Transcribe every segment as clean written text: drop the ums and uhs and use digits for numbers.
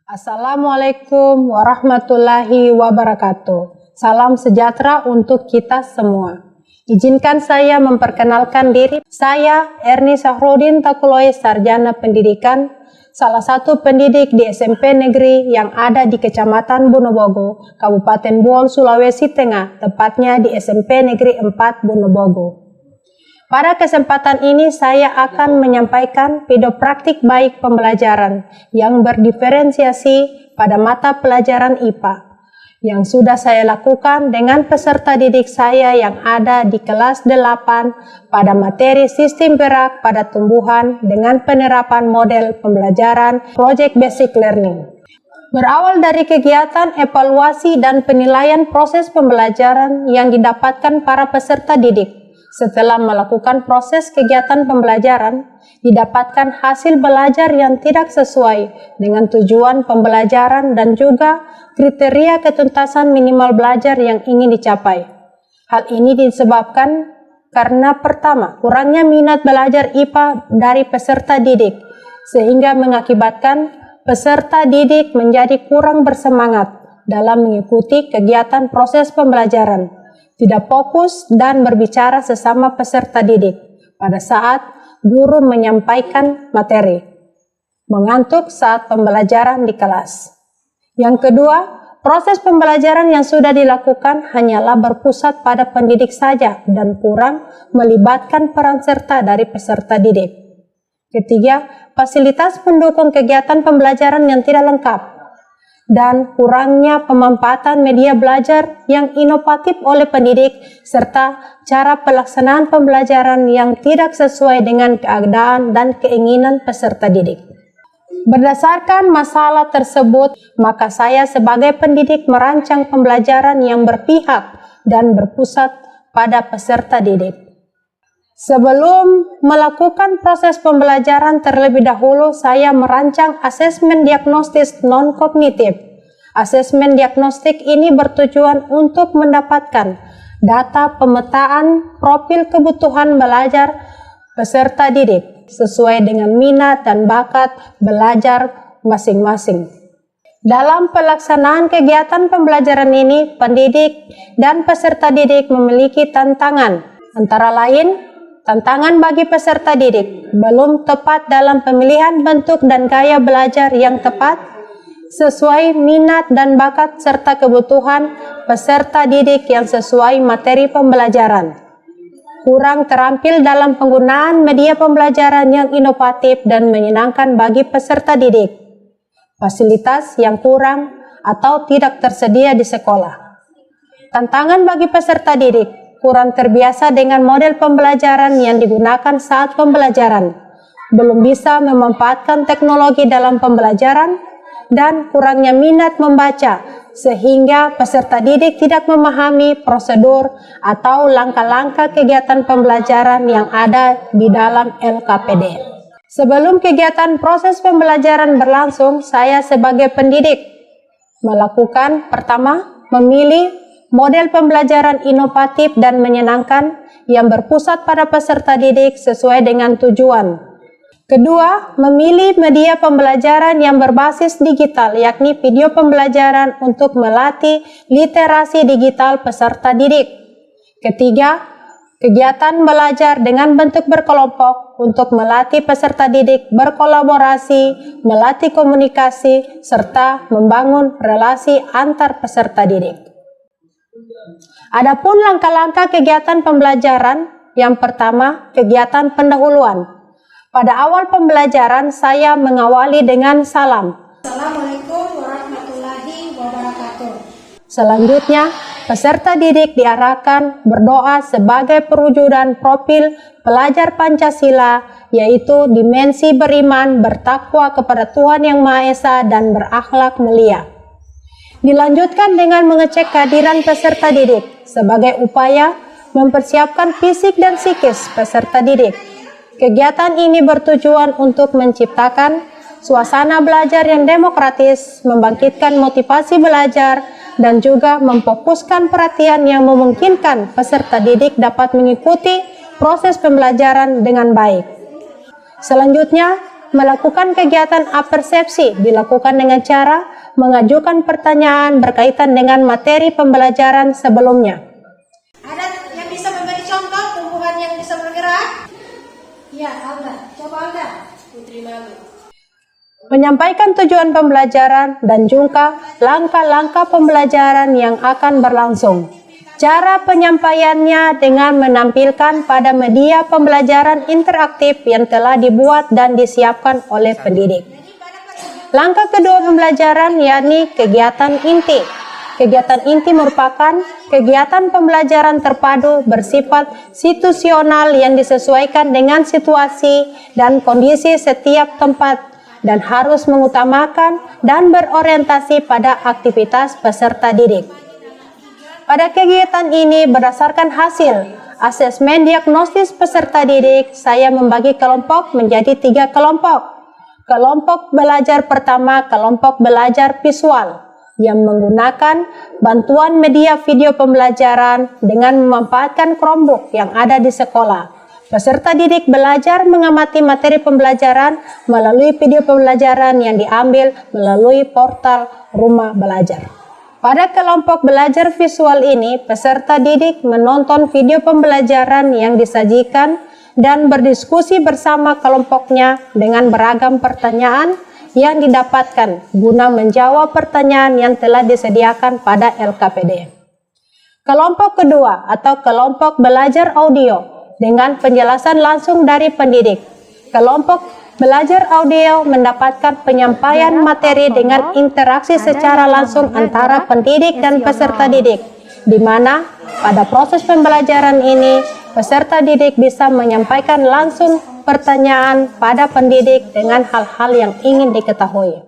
Assalamualaikum warahmatullahi wabarakatuh. Salam sejahtera untuk kita semua. Izinkan saya memperkenalkan diri. Saya Erni Sahrudin Takuloy, Sarjana Pendidikan, salah satu pendidik di SMP Negeri yang ada di Kecamatan Bonobogo, Kabupaten Buol, Sulawesi Tengah, tepatnya di SMP Negeri 4 Bonobogo. Pada kesempatan ini saya akan menyampaikan video praktik baik pembelajaran yang berdiferensiasi pada mata pelajaran IPA yang sudah saya lakukan dengan peserta didik saya yang ada di kelas 8 pada materi sistem gerak pada tumbuhan dengan penerapan model pembelajaran Project Basic Learning. Berawal dari kegiatan evaluasi dan penilaian proses pembelajaran yang didapatkan para peserta didik. Setelah melakukan proses kegiatan pembelajaran, didapatkan hasil belajar yang tidak sesuai dengan tujuan pembelajaran dan juga kriteria ketuntasan minimal belajar yang ingin dicapai. Hal ini disebabkan karena pertama, kurangnya minat belajar IPA dari peserta didik, sehingga mengakibatkan peserta didik menjadi kurang bersemangat dalam mengikuti kegiatan proses pembelajaran, tidak fokus dan berbicara sesama peserta didik pada saat guru menyampaikan materi, mengantuk saat pembelajaran di kelas. Yang kedua, proses pembelajaran yang sudah dilakukan hanyalah berpusat pada pendidik saja dan kurang melibatkan peran serta dari peserta didik. Ketiga, fasilitas pendukung kegiatan pembelajaran yang tidak lengkap dan kurangnya pemanfaatan media belajar yang inovatif oleh pendidik, serta cara pelaksanaan pembelajaran yang tidak sesuai dengan keadaan dan keinginan peserta didik. Berdasarkan masalah tersebut, maka saya sebagai pendidik merancang pembelajaran yang berpihak dan berpusat pada peserta didik. Sebelum melakukan proses pembelajaran terlebih dahulu, saya merancang asesmen diagnostis non-kognitif. Asesmen diagnostik ini bertujuan untuk mendapatkan data pemetaan profil kebutuhan belajar peserta didik sesuai dengan minat dan bakat belajar masing-masing. Dalam pelaksanaan kegiatan pembelajaran ini, pendidik dan peserta didik memiliki tantangan, antara lain tantangan bagi peserta didik belum tepat dalam pemilihan bentuk dan gaya belajar yang tepat sesuai minat dan bakat serta kebutuhan peserta didik yang sesuai materi pembelajaran. Kurang terampil dalam penggunaan media pembelajaran yang inovatif dan menyenangkan bagi peserta didik. Fasilitas yang kurang atau tidak tersedia di sekolah. Tantangan bagi peserta didik kurang terbiasa dengan model pembelajaran yang digunakan saat pembelajaran, belum bisa memanfaatkan teknologi dalam pembelajaran, dan kurangnya minat membaca, sehingga peserta didik tidak memahami prosedur atau langkah-langkah kegiatan pembelajaran yang ada di dalam LKPD. Sebelum kegiatan proses pembelajaran berlangsung, saya sebagai pendidik melakukan pertama, memilih model pembelajaran inovatif dan menyenangkan yang berpusat pada peserta didik sesuai dengan tujuan. Kedua, memilih media pembelajaran yang berbasis digital, yakni video pembelajaran untuk melatih literasi digital peserta didik. Ketiga, kegiatan belajar dengan bentuk berkelompok untuk melatih peserta didik berkolaborasi, melatih komunikasi, serta membangun relasi antar peserta didik. Adapun langkah-langkah kegiatan pembelajaran, yang pertama, kegiatan pendahuluan. Pada awal pembelajaran, saya mengawali dengan salam. Assalamualaikum warahmatullahi wabarakatuh. Selanjutnya, peserta didik diarahkan berdoa sebagai perwujudan profil pelajar Pancasila, yaitu dimensi beriman, bertakwa kepada Tuhan Yang Maha Esa, dan berakhlak mulia. Dilanjutkan dengan mengecek kehadiran peserta didik sebagai upaya mempersiapkan fisik dan psikis peserta didik. Kegiatan ini bertujuan untuk menciptakan suasana belajar yang demokratis, membangkitkan motivasi belajar, dan juga memfokuskan perhatian yang memungkinkan peserta didik dapat mengikuti proses pembelajaran dengan baik. Selanjutnya, Melakukan kegiatan apersepsi dilakukan dengan cara mengajukan pertanyaan berkaitan dengan materi pembelajaran sebelumnya. Ada yang bisa memberi contoh tumbuhan yang bisa bergerak? Ya, Alda. Coba Alda. Putri Malu. Menyampaikan tujuan pembelajaran dan juga langkah-langkah pembelajaran yang akan berlangsung. Cara penyampaiannya dengan menampilkan pada media pembelajaran interaktif yang telah dibuat dan disiapkan oleh pendidik. Langkah kedua pembelajaran yakni kegiatan inti. Kegiatan inti merupakan kegiatan pembelajaran terpadu bersifat situasional yang disesuaikan dengan situasi dan kondisi setiap tempat dan harus mengutamakan dan berorientasi pada aktivitas peserta didik. Pada kegiatan ini berdasarkan hasil asesmen diagnosis peserta didik, saya membagi kelompok menjadi 3 kelompok. Kelompok belajar pertama, kelompok belajar visual yang menggunakan bantuan media video pembelajaran dengan memanfaatkan Chromebook yang ada di sekolah. Peserta didik belajar mengamati materi pembelajaran melalui video pembelajaran yang diambil melalui portal Rumah Belajar. Pada kelompok belajar visual ini, peserta didik menonton video pembelajaran yang disajikan dan berdiskusi bersama kelompoknya dengan beragam pertanyaan yang didapatkan guna menjawab pertanyaan yang telah disediakan pada LKPD. Kelompok kedua atau kelompok belajar audio dengan penjelasan langsung dari pendidik. Kelompok belajar audio mendapatkan penyampaian materi dengan interaksi secara langsung antara pendidik dan peserta didik, di mana pada proses pembelajaran ini peserta didik bisa menyampaikan langsung pertanyaan pada pendidik dengan hal-hal yang ingin diketahui.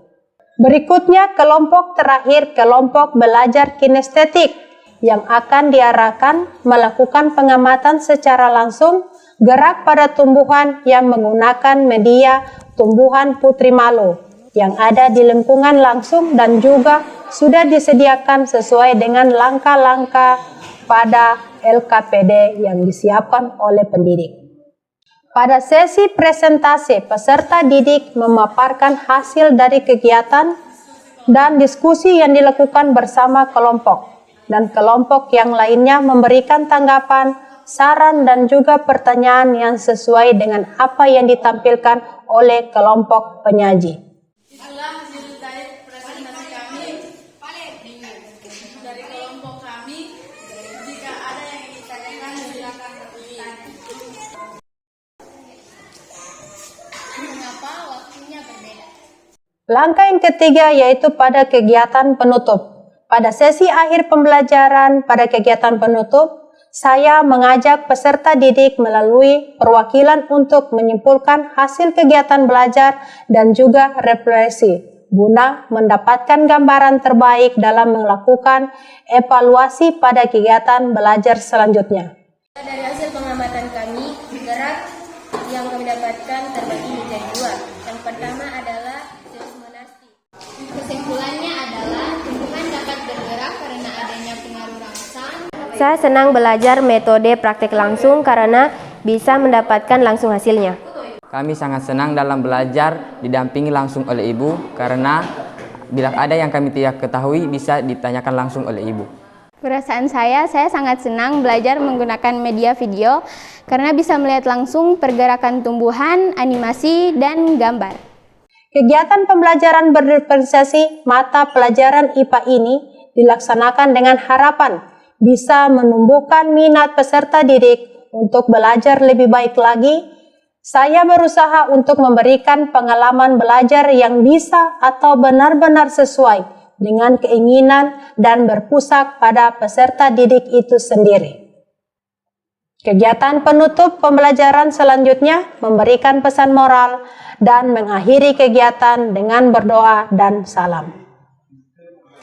Berikutnya kelompok terakhir, kelompok belajar kinestetik yang akan diarahkan melakukan pengamatan secara langsung gerak pada tumbuhan yang menggunakan media tumbuhan Putri Malu yang ada di lingkungan langsung dan juga sudah disediakan sesuai dengan langkah-langkah pada LKPD yang disiapkan oleh pendidik. Pada sesi presentasi, peserta didik memaparkan hasil dari kegiatan dan diskusi yang dilakukan bersama kelompok, dan kelompok yang lainnya memberikan tanggapan, saran dan juga pertanyaan yang sesuai dengan apa yang ditampilkan oleh kelompok penyaji. Hasil dari presentasi kami dari kelompok kami, jika ada yang ingin ditanyakan silakan bertanya. Mengapa waktunya berbeda? Langkah yang ketiga yaitu pada kegiatan penutup. Pada sesi akhir pembelajaran pada kegiatan penutup, saya mengajak peserta didik melalui perwakilan untuk menyimpulkan hasil kegiatan belajar dan juga refleksi guna mendapatkan gambaran terbaik dalam melakukan evaluasi pada kegiatan belajar selanjutnya. Dari hasil pengamatan kami, gerak yang kami dapatkan terbagi menjadi 2. Yang pertama adalah seismonastik. Kesimpulannya adalah tumbuhan dapat bergerak karena adanya pengaruh rangsang. Saya senang belajar metode praktek langsung karena bisa mendapatkan langsung hasilnya. Kami sangat senang dalam belajar didampingi langsung oleh ibu karena bila ada yang kami tidak ketahui bisa ditanyakan langsung oleh ibu. Perasaan saya sangat senang belajar menggunakan media video karena bisa melihat langsung pergerakan tumbuhan, animasi, dan gambar. Kegiatan pembelajaran berdiferensiasi mata pelajaran IPA ini dilaksanakan dengan harapan bisa menumbuhkan minat peserta didik untuk belajar lebih baik lagi. Saya berusaha untuk memberikan pengalaman belajar yang bisa atau benar-benar sesuai dengan keinginan dan berpusat pada peserta didik itu sendiri. Kegiatan penutup pembelajaran selanjutnya memberikan pesan moral dan mengakhiri kegiatan dengan berdoa dan salam.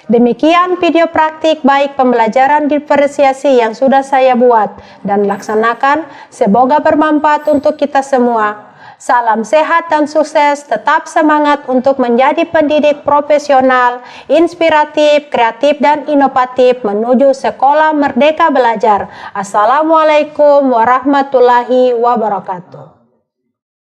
Demikian video praktik baik pembelajaran diferensiasi yang sudah saya buat dan laksanakan. Semoga bermanfaat untuk kita semua. Salam sehat dan sukses, tetap semangat untuk menjadi pendidik profesional, inspiratif, kreatif, dan inovatif menuju Sekolah Merdeka Belajar. Assalamualaikum warahmatullahi wabarakatuh.